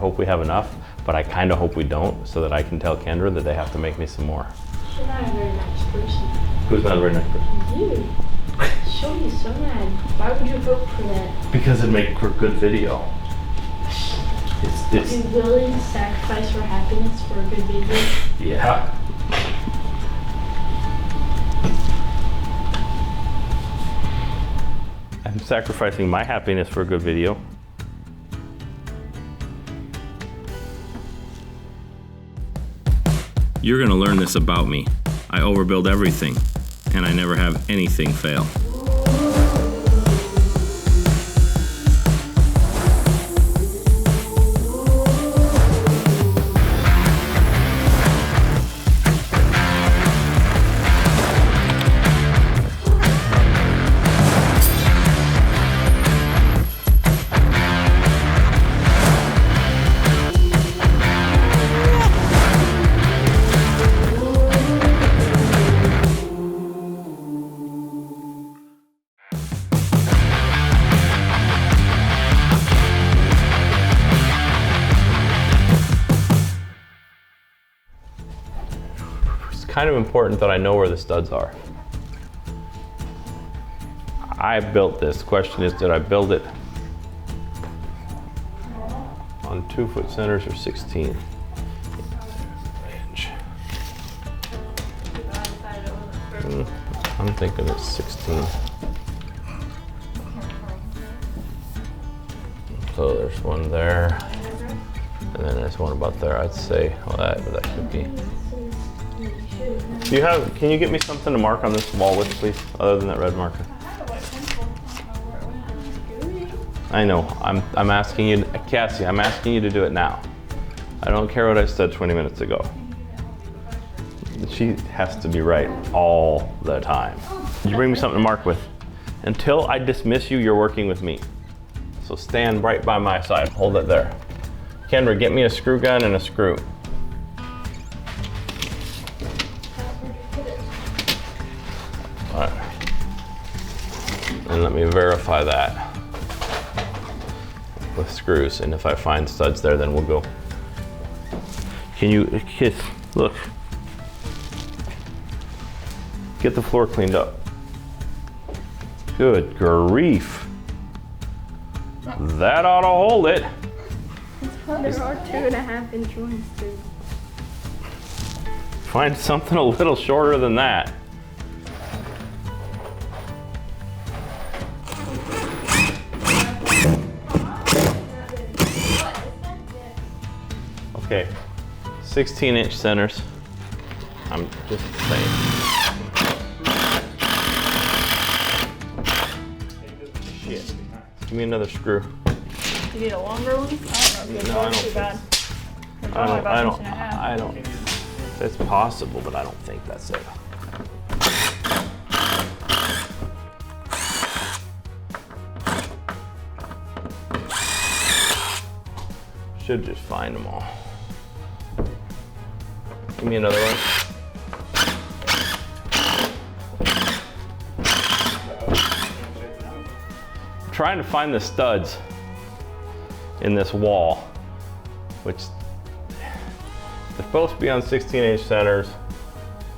hope we have enough, but I kind of hope we don't, so that I can tell Kendra that they have to make me some more. She's not a very nice person. Who's not a very nice person? You. She'll be so mad. Why would you vote for that? Because it'd make for good video. Are you willing to sacrifice your happiness for a good video? Yeah. I'm sacrificing my happiness for a good video. You're gonna learn this about me. I overbuild everything, and I never have anything fail. Kind of important that I know where the studs are. I built this. The question is, did I build it on 2-foot centers or 16 inch? I'm thinking it's 16. So there's one there, and then there's one about there. I'd say, well, that should be. Do you have, can you get me something to mark on this wall with, please, other than that red marker? I know, I'm asking you, Cassie, I'm asking you to do it now. I don't care what I said 20 minutes ago. She has to be right all the time. You bring me something to mark with. Until I dismiss you, you're working with me. So stand right by my side, hold it there. Kendra, get me a screw gun and a screw. And let me verify that with screws, and if I find studs there, then we'll go. Can you kiss? Look. Get the floor cleaned up. Good grief. That ought to hold it. There are 2.5-inch ones too. Find something a little shorter than that. Okay, 16-inch centers. I'm just saying. Shit. Give me another screw. You need a longer one? I don't know if it's too bad. I don't. It's possible, but I don't think that's it. Should just find them all. Give me another one. I'm trying to find the studs in this wall, which they're supposed to be on 16-inch centers.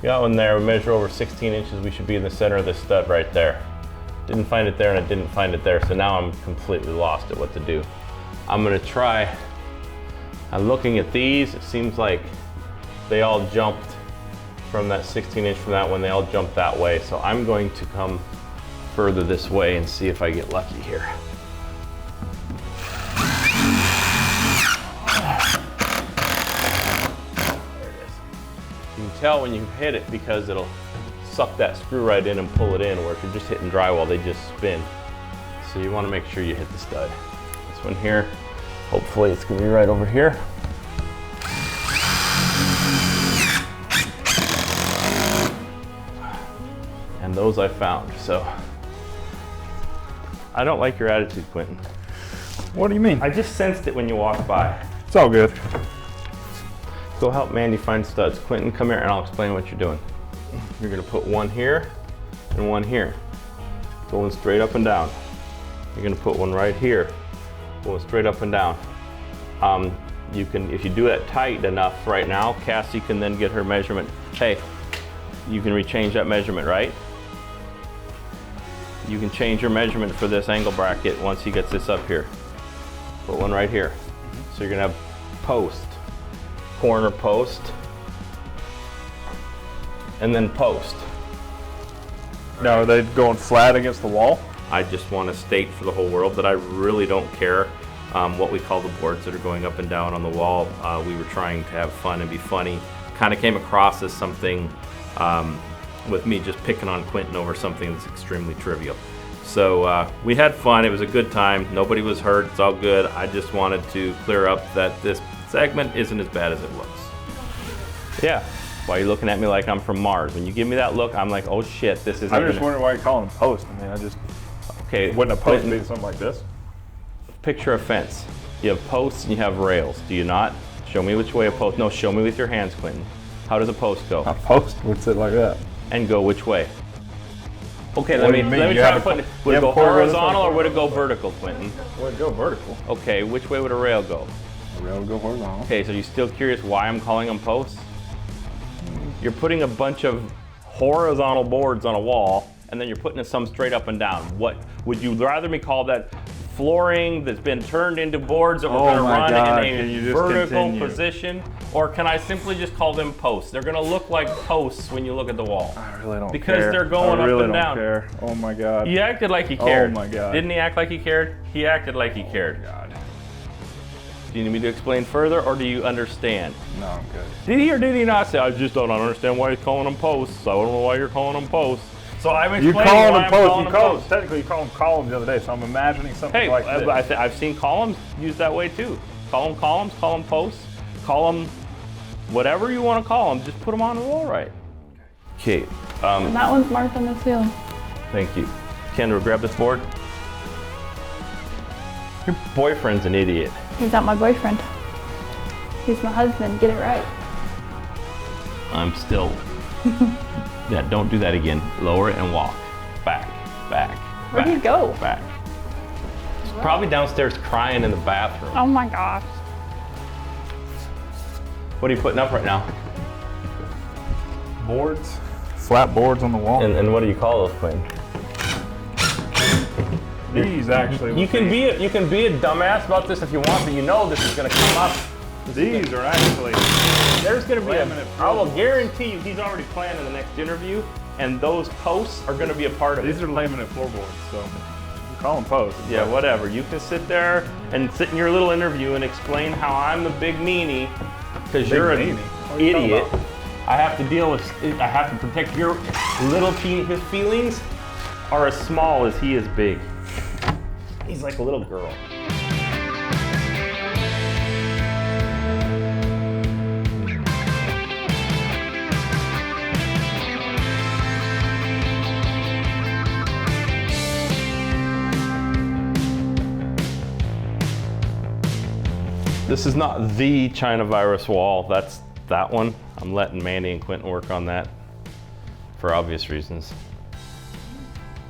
Got one there, we measure over 16 inches, we should be in the center of this stud right there. Didn't find it there and I didn't find it there, so now I'm completely lost at what to do. I'm gonna try, I'm looking at these, it seems like they all jumped from that 16-inch from that one, they all jumped that way. So I'm going to come further this way and see if I get lucky here. You can tell when you hit it because it'll suck that screw right in and pull it in, where if you're just hitting drywall, they just spin. So you want to make sure you hit the stud. This one here, hopefully it's going to be right over here. And those I found, so. I don't like your attitude, Quentin. What do you mean? I just sensed it when you walked by. It's all good. Go help Mandy find studs. Quentin, come here and I'll explain what you're doing. You're gonna put one here and one here, going straight up and down. You're gonna put one right here, going straight up and down. you can, if you do it tight enough right now, Cassie can then get her measurement. Hey, you can rechange that measurement, right? You can change your measurement for this angle bracket once he gets this up here. Put one right here. So you're gonna have post, corner post, and then post. Now, are they going flat against the wall? I just want to state for the whole world that I really don't care what we call the boards that are going up and down on the wall. We were trying to have fun and be funny. Kind of came across as something with me just picking on Quentin over something that's extremely trivial. So we had fun. It was a good time. Nobody was hurt. It's all good. I just wanted to clear up that this segment isn't as bad as it looks. Yeah. Why are you looking at me like I'm from Mars? When you give me that look, I'm like, oh shit, this isn't. I'm just wondering why you call them posts. I mean, I just wouldn't a post be something like this? Picture a fence. You have posts and you have rails. Do you not? Show me which way a post. No, show me with your hands, Quentin. How does a post go? A post would sit like that. And go which way? Okay, What let do me you mean? try to put it. Would it go horizontal or would it go vertical, Quentin? Would it go vertical? Okay, which way would a rail go? The rail would go horizontal. Okay, so you still curious why I'm calling them posts? You're putting a bunch of horizontal boards on a wall, and then you're putting some straight up and down. What would you rather me call that? Flooring that's been turned into boards that we're going to run in a vertical position? Or can I simply just call them posts? They're going to look like posts when you look at the wall. I really don't care. Because they're going I really up and down. Care. Oh my God. He acted like he cared. Oh my God. Didn't he act like he cared? He acted like he cared. God. Do you need me to explain further, or do you understand? No, I'm good. Did he or did he not say, I just don't understand why he's calling them posts. I don't know why you're calling them posts. So I'm explaining why I'm calling them posts. Technically, you called them columns the other day, so I'm imagining something like this. I've seen columns used that way too. Call them columns, call them posts, call them whatever you want to call them. Just put them on the wall right. Okay. And that one's marked on the ceiling. Thank you. Kendra, grab this board. Your boyfriend's an idiot. He's not my boyfriend. He's my husband. Get it right. I'm still. Yeah, don't do that again. Lower it and walk. Back, back. Where'd he go? Back. He's probably downstairs crying in the bathroom. Oh my gosh. What are you putting up right now? Boards, flat boards on the wall. And what do you call those, Quentin? These actually. You can be a dumbass about this if you want, but you know this is going to come up. These are actually. There's going to be I will floorboards. guarantee you he's already planned in the next interview, and those posts are going to be a part of it. These are laminate floorboards, so you call them posts. Yeah, whatever. You can sit there and sit in your little interview and explain how I'm the big meanie, because you're an idiot. I have to deal with. I have to protect your little his feelings are as small as he is big. He's like a little girl. This is not the China virus wall. That's that one. I'm letting Mandy and Quentin work on that for obvious reasons.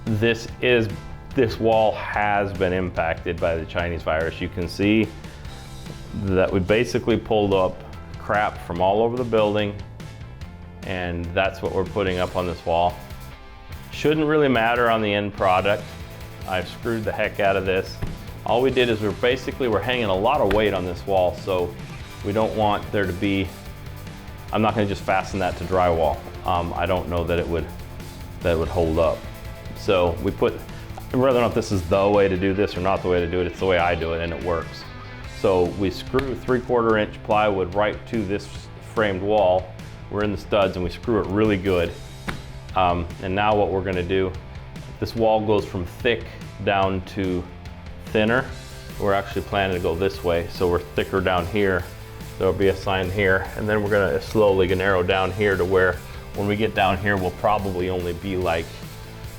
This wall has been impacted by the Chinese virus. You can see that we basically pulled up crap from all over the building, and that's what we're putting up on this wall. Shouldn't really matter on the end product. I've screwed the heck out of this. All we did is we're hanging a lot of weight on this wall, so we don't want there to be, I'm not gonna just fasten that to drywall. I don't know that it would hold up. So we put, whether or not this is the way to do this or not the way to do it, it's the way I do it and it works. So we screw 3/4 inch plywood right to this framed wall. We're in the studs and we screw it really good. And now what we're gonna do, this wall goes from thick down to thinner. We're actually planning to go this way, so we're thicker down here. There'll be a sign here, and then we're gonna slowly narrow down here to where when we get down here, we'll probably only be like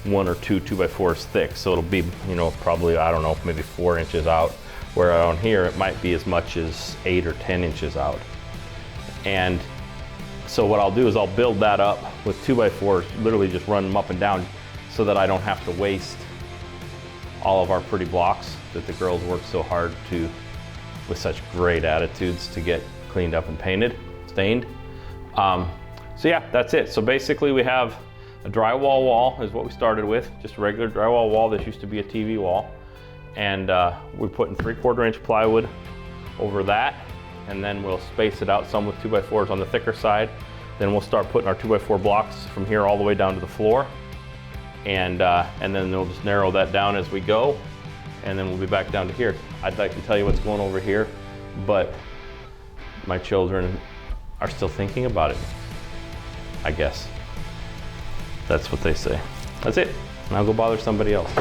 1 or 2 2x4s thick. So it'll be, you know, probably, I don't know, maybe 4 inches out. Where on here, it might be as much as 8 or 10 inches out. And so what I'll do is I'll build that up with 2x4s, literally just run them up and down so that I don't have to waste all of our pretty blocks that the girls work so hard to with such great attitudes to get cleaned up and painted, stained. So yeah, that's it. So basically we have a drywall wall is what we started with, just a regular drywall wall. This used to be a TV wall. And we're putting 3/4 inch plywood over that. And then we'll space it out some with 2x4s on the thicker side. Then we'll start putting our 2x4 blocks from here all the way down to the floor. And then we'll just narrow that down as we go. And then we'll be back down to here. I'd like to tell you what's going over here, but my children are still thinking about it, I guess. That's what they say. That's it. Now go bother somebody else.